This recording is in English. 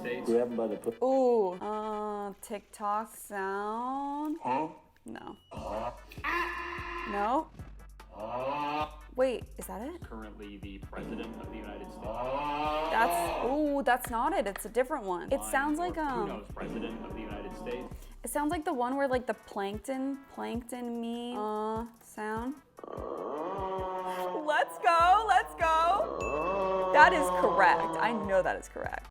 States. Grab him by the foot. Ooh, TikTok sound. Huh? No. No? Wait, is that it? Currently the President of the United States. That's not it. It's a different one. It sounds like, Who knows, President of the United States. it sounds like the one where like the plankton me, sound. Let's go. That is correct. I know that is correct.